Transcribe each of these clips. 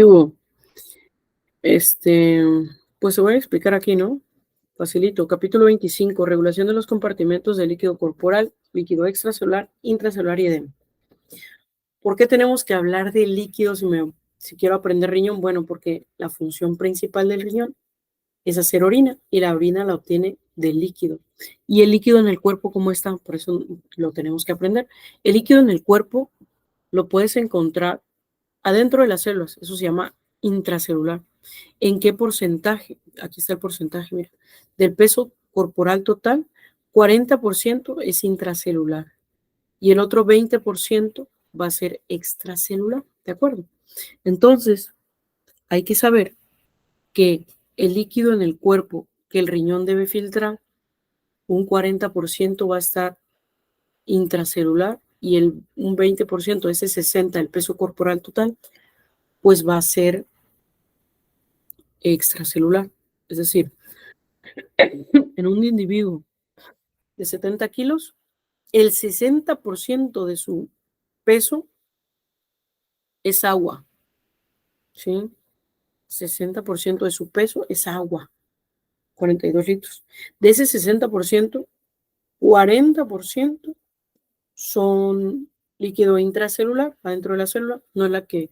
¿Qué hubo? Pues se voy a explicar aquí, ¿no? Facilito. Capítulo 25, regulación de los compartimentos del líquido corporal, líquido extracelular, intracelular y edema. ¿Por qué tenemos que hablar de líquidos si quiero aprender riñón? Bueno, porque la función principal del riñón es hacer orina y la orina la obtiene del líquido. Y el líquido en el cuerpo, ¿cómo está? Por eso lo tenemos que aprender. El líquido en el cuerpo lo puedes encontrar adentro de las células, eso se llama intracelular. ¿En qué porcentaje? Aquí está el porcentaje, mira. Del peso corporal total, 40% es intracelular y el otro 20% va a ser extracelular, ¿de acuerdo? Entonces, hay que saber que el líquido en el cuerpo que el riñón debe filtrar, un 40% va a estar intracelular y un 20%, ese 60%, el peso corporal total, pues va a ser extracelular. Es decir, en un individuo de 70 kilos, el 60% de su peso es agua, ¿sí? 60% de su peso es agua, 42 litros. De ese 60%, 40% son líquido intracelular, adentro de la célula, no es la que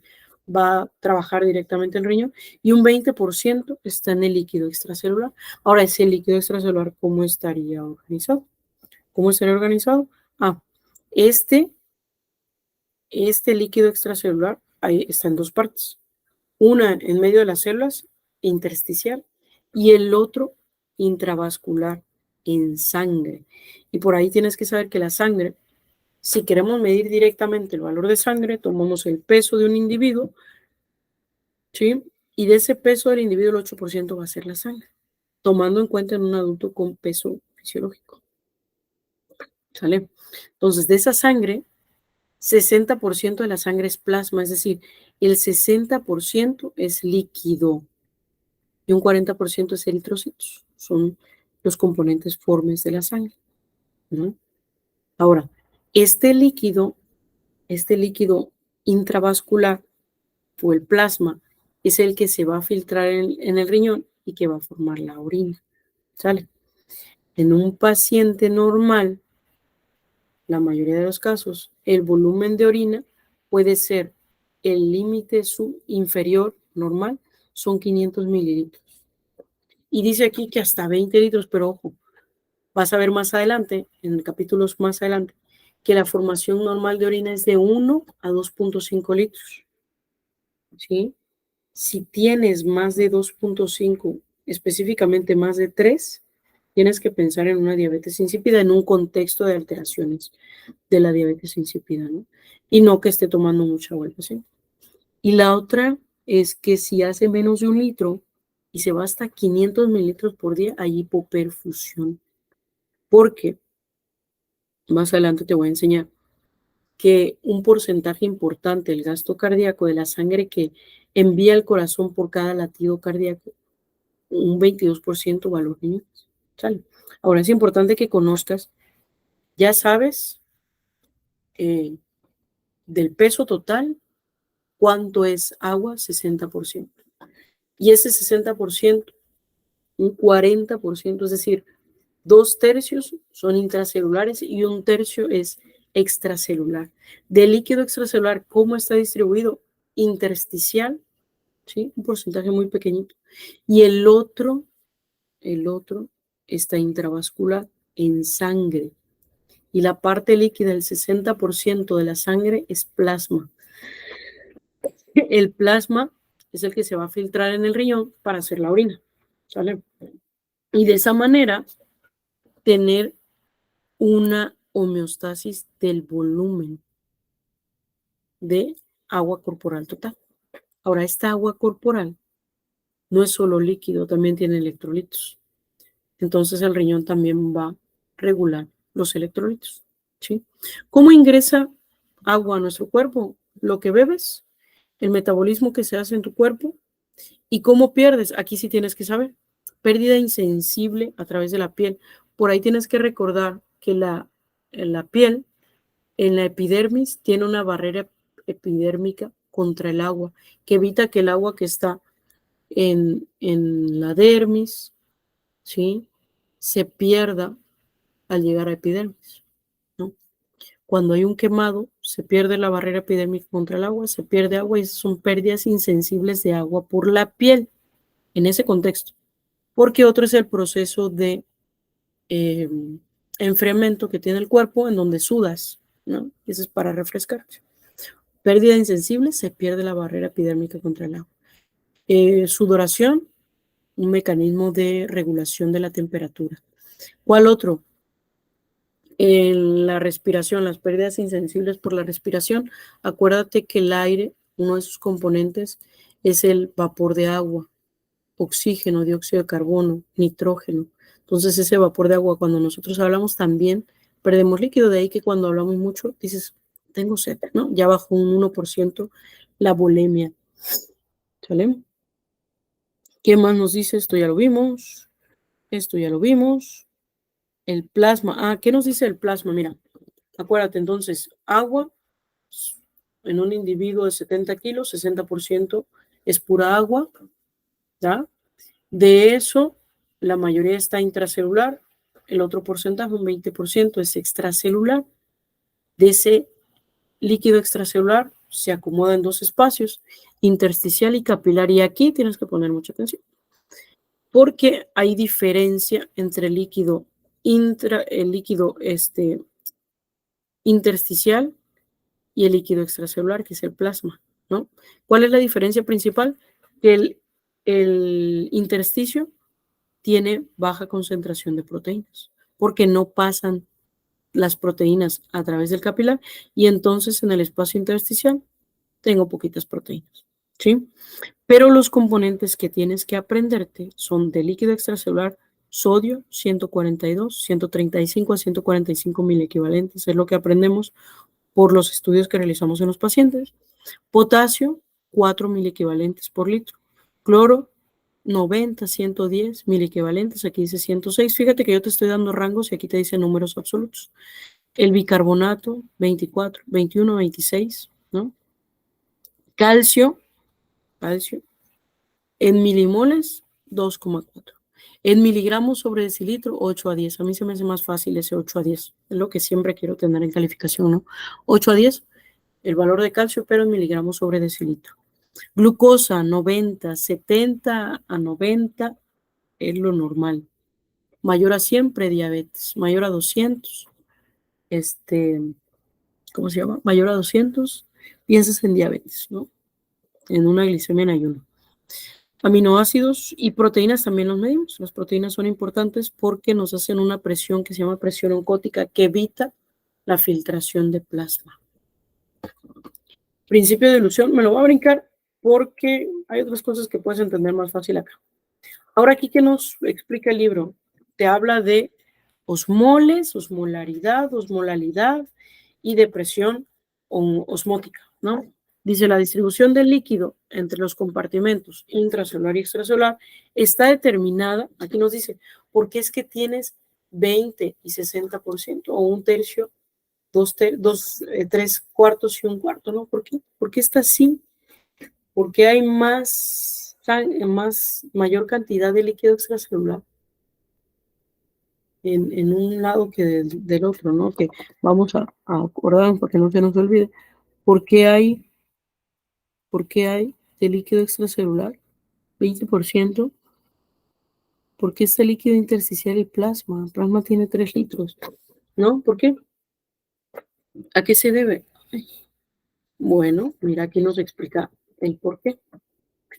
va a trabajar directamente el riñón, y un 20% está en el líquido extracelular. Ahora, ese líquido extracelular, ¿cómo estaría organizado? ¿Cómo estaría organizado? Ah, este líquido extracelular ahí está en dos partes. Una en medio de las células, intersticial, y el otro intravascular, en sangre. Y por ahí tienes que saber que la sangre, si queremos medir directamente el valor de sangre, tomamos el peso de un individuo, ¿sí? Y de ese peso del individuo, el 8% va a ser la sangre, tomando en cuenta en un adulto con peso fisiológico. ¿Sale? Entonces, de esa sangre, 60% de la sangre es plasma, es decir, el 60% es líquido y un 40% es eritrocitos. Son los componentes formes de la sangre, ¿no? Ahora, este líquido intravascular o el plasma es el que se va a filtrar en el riñón y que va a formar la orina. ¿Sale? En un paciente normal, la mayoría de los casos, el volumen de orina puede ser el límite inferior normal, son 500 mililitros. Y dice aquí que hasta 20 litros, pero ojo, vas a ver más adelante, en capítulos más adelante, que la formación normal de orina es de 1 a 2.5 litros. ¿Sí? Si tienes más de 2.5, específicamente más de 3, tienes que pensar en una diabetes insípida en un contexto de alteraciones de la diabetes insípida, ¿no? Y no que esté tomando mucha agua el paciente. Y la otra es que si hace menos de 1 litro y se va hasta 500 mililitros por día, hay hipoperfusión. Porque más adelante te voy a enseñar que un porcentaje importante del gasto cardíaco de la sangre que envía el corazón por cada latido cardíaco, un 22% va a los riñones. ¿Sale? Ahora es importante que conozcas, ya sabes, del peso total, cuánto es agua, 60%. Y ese 60%, un 40%, es decir, 2/3 son intracelulares y 1/3 es extracelular. Del líquido extracelular, ¿cómo está distribuido? Intersticial, ¿sí? Un porcentaje muy pequeñito. Y el otro está intravascular, en sangre. Y la parte líquida, el 60% de la sangre es plasma. El plasma es el que se va a filtrar en el riñón para hacer la orina, ¿sale? Y de esa manera tener una homeostasis del volumen de agua corporal total. Ahora, esta agua corporal no es solo líquido, también tiene electrolitos. Entonces el riñón también va a regular los electrolitos, ¿sí? ¿Cómo ingresa agua a nuestro cuerpo? Lo que bebes, el metabolismo que se hace en tu cuerpo y cómo pierdes. Aquí sí tienes que saber. Pérdida insensible a través de la piel. Por ahí tienes que recordar que la piel en la epidermis tiene una barrera epidérmica contra el agua, que evita que el agua que está en la dermis, ¿sí?, se pierda al llegar a epidermis, ¿no? Cuando hay un quemado, se pierde la barrera epidérmica contra el agua, se pierde agua y son pérdidas insensibles de agua por la piel en ese contexto. Porque otro es el proceso de enfriamiento que tiene el cuerpo en donde sudas, ¿no? Eso es para refrescarse. Pérdida insensible, se pierde la barrera epidérmica contra el agua. Sudoración, un mecanismo de regulación de la temperatura. ¿Cuál otro? En la respiración, las pérdidas insensibles por la respiración. Acuérdate que el aire, uno de sus componentes, es el vapor de agua, oxígeno, dióxido de carbono, nitrógeno. Entonces ese vapor de agua, cuando nosotros hablamos, también perdemos líquido. De ahí que cuando hablamos mucho, dices, tengo sed, ¿no? Ya bajó un 1% la bulimia. ¿Sale? ¿Qué más nos dice? Esto ya lo vimos. Esto ya lo vimos. El plasma. ¿Qué nos dice el plasma? Mira, acuérdate entonces, agua en un individuo de 70 kilos, 60% es pura agua, ¿ya? De eso, la mayoría está intracelular, el otro porcentaje, un 20%, es extracelular. De ese líquido extracelular se acomoda en dos espacios, intersticial y capilar, y aquí tienes que poner mucha atención, porque hay diferencia entre el líquido intersticial y el líquido extracelular, que es el plasma, ¿no? ¿Cuál es la diferencia principal? Que el intersticio tiene baja concentración de proteínas, porque no pasan las proteínas a través del capilar, y entonces en el espacio intersticial tengo poquitas proteínas, ¿sí? Pero los componentes que tienes que aprenderte son de líquido extracelular, sodio 142, 135 a 145 mil equivalentes, es lo que aprendemos por los estudios que realizamos en los pacientes. Potasio, 4 mil equivalentes por litro. Cloro, 90, 110 mil equivalentes. Aquí dice 106. Fíjate que yo te estoy dando rangos y aquí te dice números absolutos. El bicarbonato, 24, 21, 26, ¿no? Calcio, en milimoles, 2,4. En miligramos sobre decilitro, 8 a 10. A mí se me hace más fácil ese 8 a 10. Es lo que siempre quiero tener en calificación, ¿no? 8 a 10, el valor de calcio, pero en miligramos sobre decilitro. Glucosa, 90, 70 a 90 es lo normal. Mayor a 100, prediabetes. Mayor a 200, ¿cómo se llama? Mayor a 200, piensas en diabetes, ¿no? En una glicemia en ayuno. Aminoácidos y proteínas también los medimos. Las proteínas son importantes porque nos hacen una presión que se llama presión oncótica, que evita la filtración de plasma. Principio de ilusión, me lo voy a brincar porque hay otras cosas que puedes entender más fácil acá. Ahora aquí, ¿qué nos explica el libro? Te habla de osmoles, osmolaridad, osmolalidad y de presión osmótica, ¿no? Dice, la distribución del líquido entre los compartimentos intracelular y extracelular está determinada, aquí nos dice, porque es que tienes 20 y 60%, o un tercio, tres cuartos y un cuarto, ¿no? ¿Por qué? Porque está así, porque hay mayor cantidad de líquido extracelular en un lado que del otro, ¿no? Que vamos a acordarnos para que no se nos olvide. ¿Por qué hay de líquido extracelular 20%? Porque este líquido intersticial y plasma. El plasma tiene 3 litros, ¿no? ¿Por qué? ¿A qué se debe? Bueno, mira, aquí nos explica el por qué.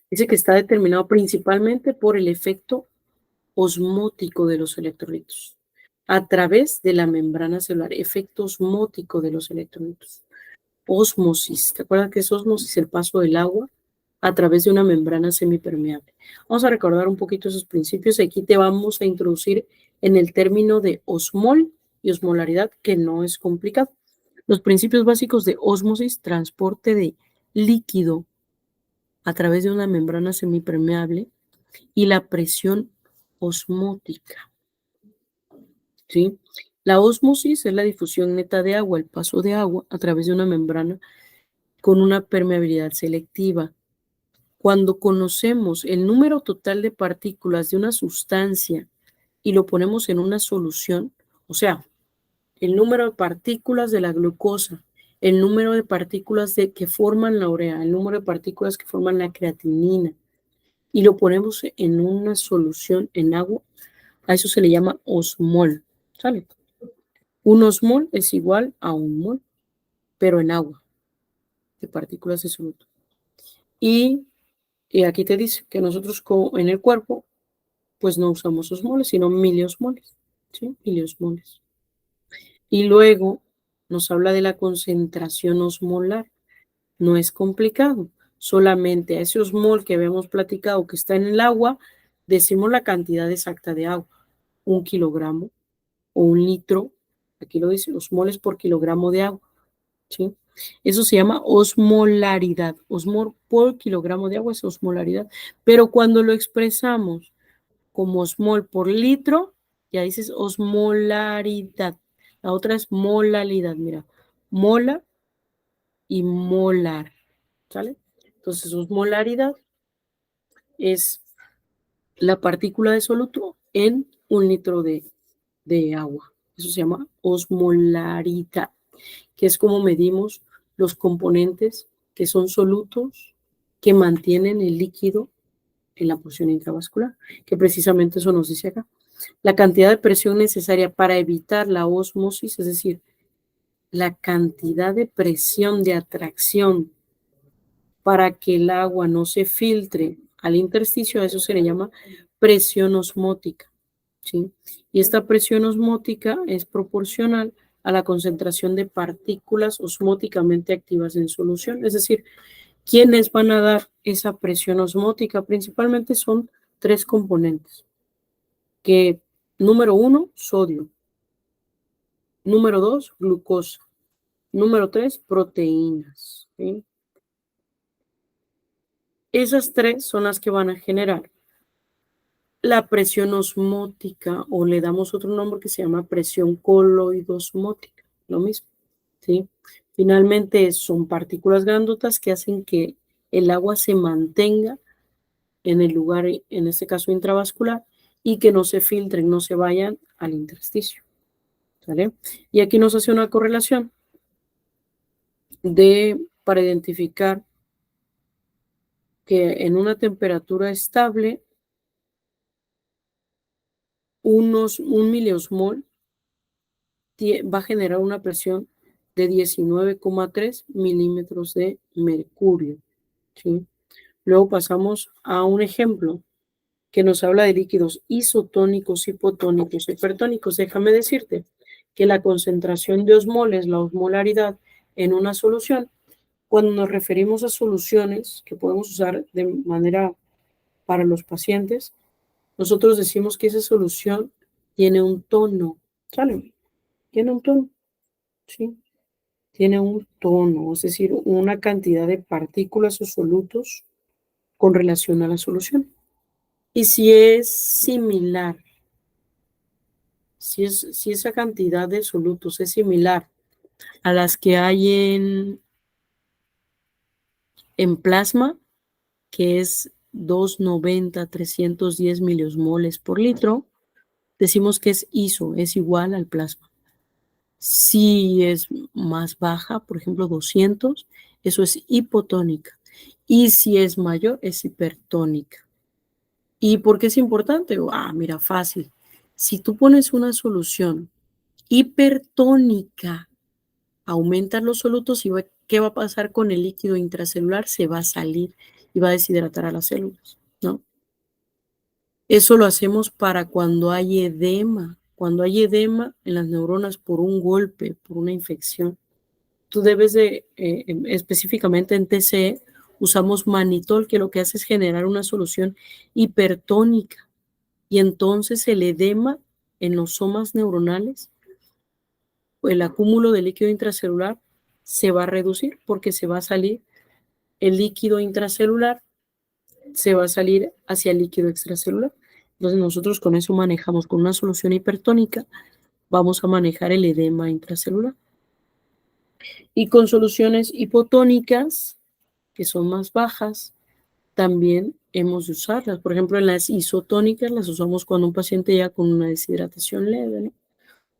Dice que está determinado principalmente por el efecto osmótico de los electrolitos a través de la membrana celular, efecto osmótico de los electrolitos. Osmosis, ¿te acuerdas que es osmosis? El paso del agua a través de una membrana semipermeable. Vamos a recordar un poquito esos principios. Aquí te vamos a introducir en el término de osmol y osmolaridad, que no es complicado. Los principios básicos de osmosis, transporte de líquido a través de una membrana semipermeable, y la presión osmótica, ¿sí? La ósmosis es la difusión neta de agua, el paso de agua a través de una membrana con una permeabilidad selectiva. Cuando conocemos el número total de partículas de una sustancia y lo ponemos en una solución, o sea, el número de partículas de la glucosa, el número de partículas que forman la urea, el número de partículas que forman la creatinina, y lo ponemos en una solución en agua, a eso se le llama osmol, ¿sale? Un osmol es igual a un mol, pero en agua, de partículas de soluto. Y aquí te dice que nosotros en el cuerpo, pues no usamos osmoles, sino miliosmoles, ¿sí? Miliosmoles. Y luego nos habla de la concentración osmolar. No es complicado, solamente a ese osmol que habíamos platicado que está en el agua, decimos la cantidad exacta de agua, 1 kilogramo o 1 litro, aquí lo dice, osmoles por kilogramo de agua, ¿sí? Eso se llama osmolaridad, osmol por kilogramo de agua es osmolaridad, pero cuando lo expresamos como osmol por litro, ya dices osmolaridad. La otra es molalidad, mira, mola y molar, ¿sale? Entonces, osmolaridad es la partícula de soluto en 1 litro de agua. Eso se llama osmolaridad, que es como medimos los componentes que son solutos que mantienen el líquido en la porción intravascular, que precisamente eso nos dice acá. La cantidad de presión necesaria para evitar la ósmosis, es decir, la cantidad de presión de atracción para que el agua no se filtre al intersticio, a eso se le llama presión osmótica, ¿sí? Y esta presión osmótica es proporcional a la concentración de partículas osmóticamente activas en solución, es decir, ¿quiénes van a dar esa presión osmótica? Principalmente son 3 componentes, que número 1, sodio, número 2, glucosa, número 3, proteínas, ¿sí? Esas 3 son las que van a generar la presión osmótica, o le damos otro nombre que se llama presión coloidosmótica, lo mismo, ¿sí? Finalmente son partículas grandotas que hacen que el agua se mantenga en el lugar, en este caso intravascular, y que no se filtren, no se vayan al intersticio, ¿vale? Y aquí nos hace una correlación para identificar que en una temperatura estable, un miliosmol va a generar una presión de 19,3 milímetros de mercurio, ¿sí? Luego pasamos a un ejemplo que nos habla de líquidos isotónicos, hipotónicos, hipertónicos. Déjame decirte que la concentración de osmoles, la osmolaridad en una solución, cuando nos referimos a soluciones que podemos usar de manera para los pacientes, nosotros decimos que esa solución tiene un tono, ¿sale? Tiene un tono, ¿sí? Tiene un tono, es decir, una cantidad de partículas o solutos con relación a la solución. Y si es similar, si esa cantidad de solutos es similar a las que hay en plasma, que es 290, 310 miliosmoles por litro, decimos que es iso, es igual al plasma. Si es más baja, por ejemplo 200, eso es hipotónica. Y si es mayor, es hipertónica. ¿Y por qué es importante? Mira, fácil. Si tú pones una solución hipertónica, aumentan los solutos y ¿qué va a pasar con el líquido intracelular? Se va a salir y va a deshidratar a las células, ¿no? Eso lo hacemos para cuando hay edema. Cuando hay edema en las neuronas por un golpe, por una infección. Tú debes de, específicamente en TCE, usamos manitol, que lo que hace es generar una solución hipertónica. Y entonces el edema en los somas neuronales, el acúmulo de líquido intracelular, se va a reducir porque se va a salir el líquido intracelular, se va a salir hacia el líquido extracelular. Entonces nosotros con eso manejamos, con una solución hipertónica, vamos a manejar el edema intracelular. Y con soluciones hipotónicas, que son más bajas, también hemos de usarlas. Por ejemplo, en las isotónicas las usamos cuando un paciente ya con una deshidratación leve, ¿no?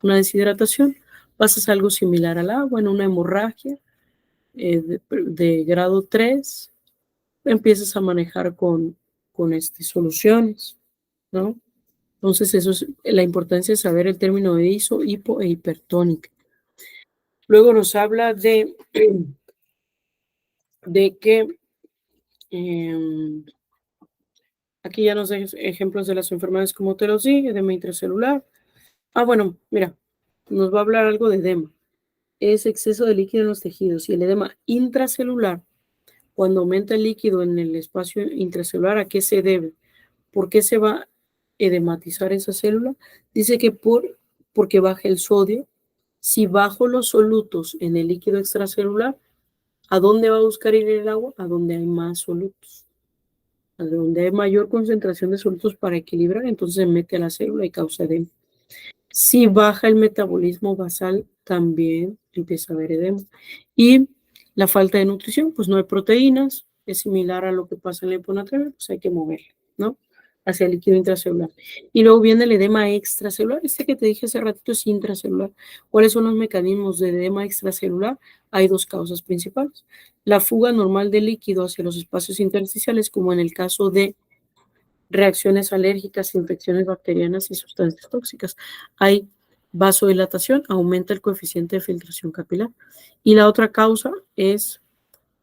Una deshidratación, pasas algo similar al agua en una hemorragia de grado 3, empiezas a manejar con soluciones, ¿no? Entonces, eso es la importancia de saber el término de iso, hipo e hipertónica. Luego nos habla de que aquí ya nos da ejemplos de las enfermedades como te los di, edema intracelular. Bueno, mira, nos va a hablar algo de edema. Es exceso de líquido en los tejidos y el edema intracelular, cuando aumenta el líquido en el espacio intracelular, ¿a qué se debe? ¿Por qué se va a edematizar esa célula? Dice que porque baja el sodio. Si bajo los solutos en el líquido extracelular, ¿a dónde va a buscar ir el agua? A donde hay más solutos. A donde hay mayor concentración de solutos para equilibrar, entonces se mete a la célula y causa edema. Si baja el metabolismo basal, también empieza a haber edema. Y la falta de nutrición, pues no hay proteínas, es similar a lo que pasa en la hiponatremia, pues hay que moverla, ¿no? Hacia el líquido intracelular. Y luego viene el edema extracelular, este que te dije hace ratito es intracelular. ¿Cuáles son los mecanismos de edema extracelular? Hay dos causas principales. La fuga normal de líquido hacia los espacios intersticiales, como en el caso de reacciones alérgicas, infecciones bacterianas y sustancias tóxicas. Hay vasodilatación, aumenta el coeficiente de filtración capilar. Y la otra causa es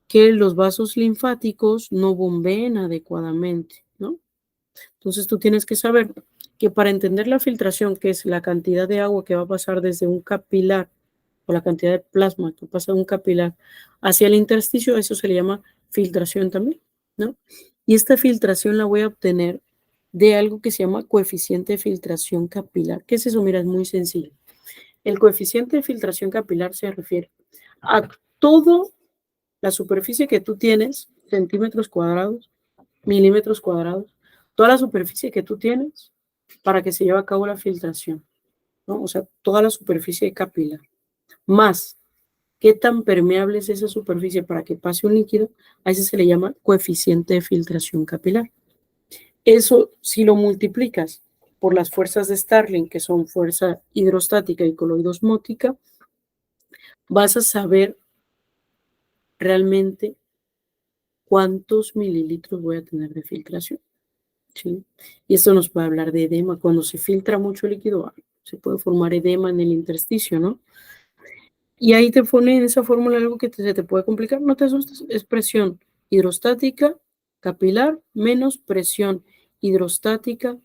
que los vasos linfáticos no bombeen adecuadamente, ¿no? Entonces tú tienes que saber que para entender la filtración, que es la cantidad de agua que va a pasar desde un capilar o la cantidad de plasma que pasa de un capilar hacia el intersticio, eso se le llama filtración también, ¿no? Y esta filtración la voy a obtener de algo que se llama coeficiente de filtración capilar. ¿Qué es eso? Mira, es muy sencillo. El coeficiente de filtración capilar se refiere a toda la superficie que tú tienes, centímetros cuadrados, milímetros cuadrados, toda la superficie que tú tienes para que se lleve a cabo la filtración, ¿no? O sea, toda la superficie capilar, más qué tan permeable es esa superficie para que pase un líquido, a ese se le llama coeficiente de filtración capilar. Eso, si lo multiplicas por las fuerzas de Starling, que son fuerza hidrostática y coloidosmótica, vas a saber realmente cuántos mililitros voy a tener de filtración, ¿sí? Y esto nos puede hablar de edema. Cuando se filtra mucho líquido, se puede formar edema en el intersticio, ¿no? Y ahí te pone en esa fórmula algo que se te puede complicar, no te asustes, es presión hidrostática capilar menos presión hidrostática,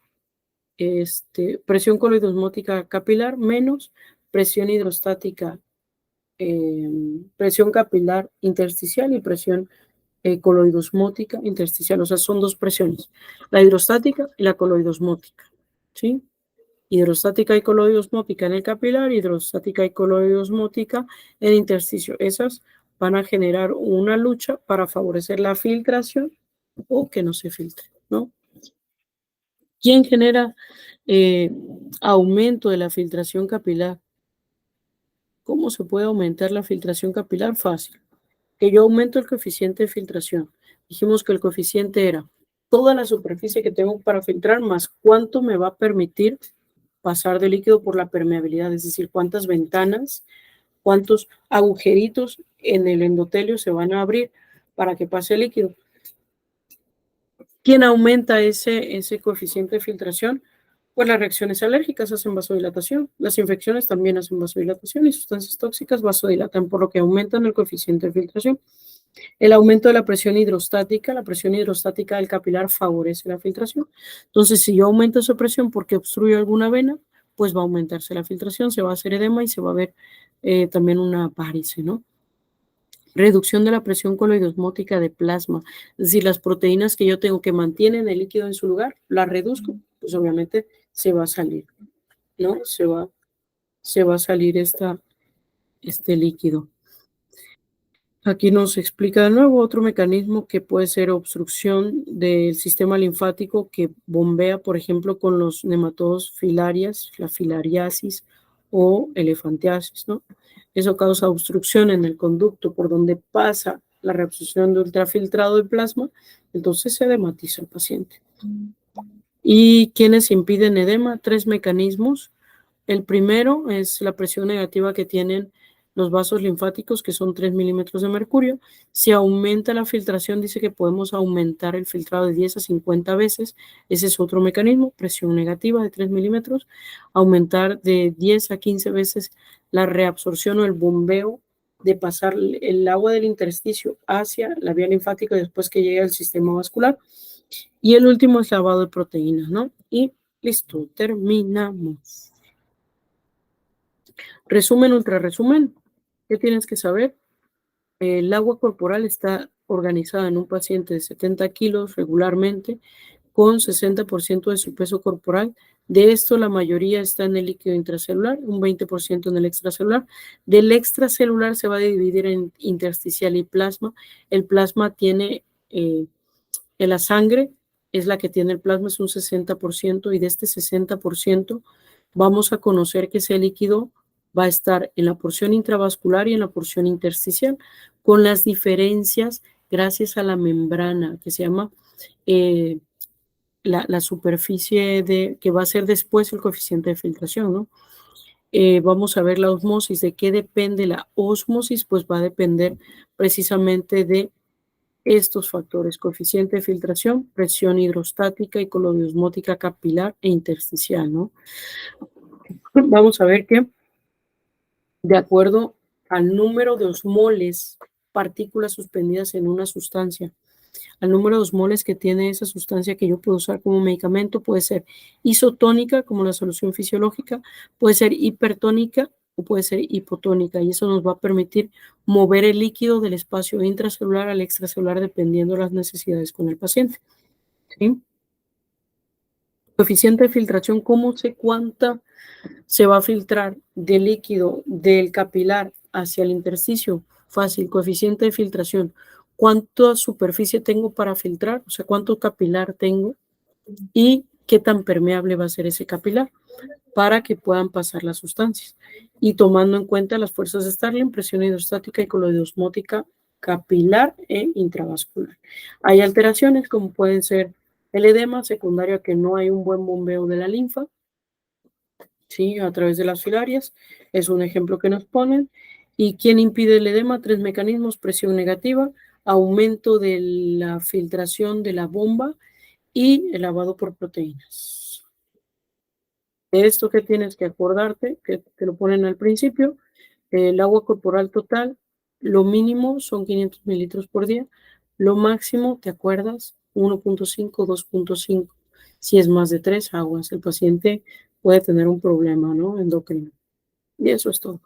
presión coloidosmótica capilar menos presión hidrostática, presión capilar intersticial y presión coloidosmótica intersticial. O sea, son dos presiones, la hidrostática y la coloidosmótica, ¿sí? Hidrostática y coloidosmótica en el capilar, hidrostática y coloidosmótica en el intersticio. Esas van a generar una lucha para favorecer la filtración o que no se filtre, ¿no? ¿Quién genera aumento de la filtración capilar? ¿Cómo se puede aumentar la filtración capilar? Fácil. Que yo aumento el coeficiente de filtración. Dijimos que el coeficiente era toda la superficie que tengo para filtrar más cuánto me va a permitir pasar de líquido por la permeabilidad, es decir, cuántas ventanas, cuántos agujeritos en el endotelio se van a abrir para que pase el líquido. ¿Quién aumenta ese coeficiente de filtración? Pues las reacciones alérgicas hacen vasodilatación, las infecciones también hacen vasodilatación y sustancias tóxicas vasodilatan, por lo que aumentan el coeficiente de filtración. El aumento de la presión hidrostática del capilar favorece la filtración. Entonces, si yo aumento esa presión porque obstruyo alguna vena, pues va a aumentarse la filtración, se va a hacer edema y se va a ver también una varice, ¿no? Reducción de la presión coloidosmótica de plasma, es decir, las proteínas que yo tengo que mantienen el líquido en su lugar, las reduzco, pues obviamente se va a salir, ¿no? Se va a salir este líquido. Aquí nos explica de nuevo otro mecanismo que puede ser obstrucción del sistema linfático que bombea, por ejemplo, con los nematodos filarias, la filariasis o elefantiasis, ¿no? eso causa obstrucción en el conducto por donde pasa la reabsorción de ultrafiltrado de plasma, entonces se edematiza el paciente. ¿Y quiénes impiden edema? 3 mecanismos. El primero es la presión negativa que tienen los vasos linfáticos, que son 3 milímetros de mercurio. Si aumenta la filtración, dice que podemos aumentar el filtrado de 10 a 50 veces. Ese es otro mecanismo, presión negativa de 3 milímetros. Aumentar de 10 a 15 veces la reabsorción o el bombeo de pasar el agua del intersticio hacia la vía linfática después que llegue al sistema vascular. Y el último es lavado de proteínas, ¿no? Y listo, terminamos. Resumen, ultra resumen. ¿Qué tienes que saber? El agua corporal está organizada en un paciente de 70 kilos regularmente con 60% de su peso corporal. De esto, la mayoría está en el líquido intracelular, un 20% en el extracelular. Del extracelular se va a dividir en intersticial y plasma. El plasma tiene, en la sangre, es la que tiene el plasma, es un 60%, y de este 60% vamos a conocer que ese líquido va a estar en la porción intravascular y en la porción intersticial, con las diferencias gracias a la membrana que se llama la superficie que va a ser después el coeficiente de filtración, ¿no? Vamos a ver la osmosis. ¿De qué depende la osmosis? Pues va a depender precisamente de estos factores: coeficiente de filtración, presión hidrostática y colodiosmótica capilar e intersticial, ¿no? Vamos a ver que de acuerdo al número de osmoles, partículas suspendidas en una sustancia, al número de osmoles que tiene esa sustancia que yo puedo usar como medicamento, puede ser isotónica, como la solución fisiológica, puede ser hipertónica o puede ser hipotónica, y eso nos va a permitir mover el líquido del espacio intracelular al extracelular dependiendo de las necesidades con el paciente, ¿sí? Coeficiente de filtración, ¿cómo sé cuánta se va a filtrar de líquido del capilar hacia el intersticio? Fácil, coeficiente de filtración. ¿Cuánta superficie tengo para filtrar? O sea, ¿cuánto capilar tengo? Y qué tan permeable va a ser ese capilar para que puedan pasar las sustancias. Y tomando en cuenta las fuerzas de Starling, presión hidrostática y colodiosmótica capilar e intravascular. Hay alteraciones como pueden ser el edema secundario a que no hay un buen bombeo de la linfa, ¿sí? A través de las filarias, es un ejemplo que nos ponen. ¿Y quién impide el edema? 3 mecanismos: presión negativa, aumento de la filtración de la bomba y el lavado por proteínas. De esto que tienes que acordarte, que te lo ponen al principio, el agua corporal total, lo mínimo son 500 mililitros por día, lo máximo, ¿te acuerdas? 1.5, 2.5. Si es más de 3 aguas, el paciente puede tener un problema, ¿no? Endocrino. Y eso es todo.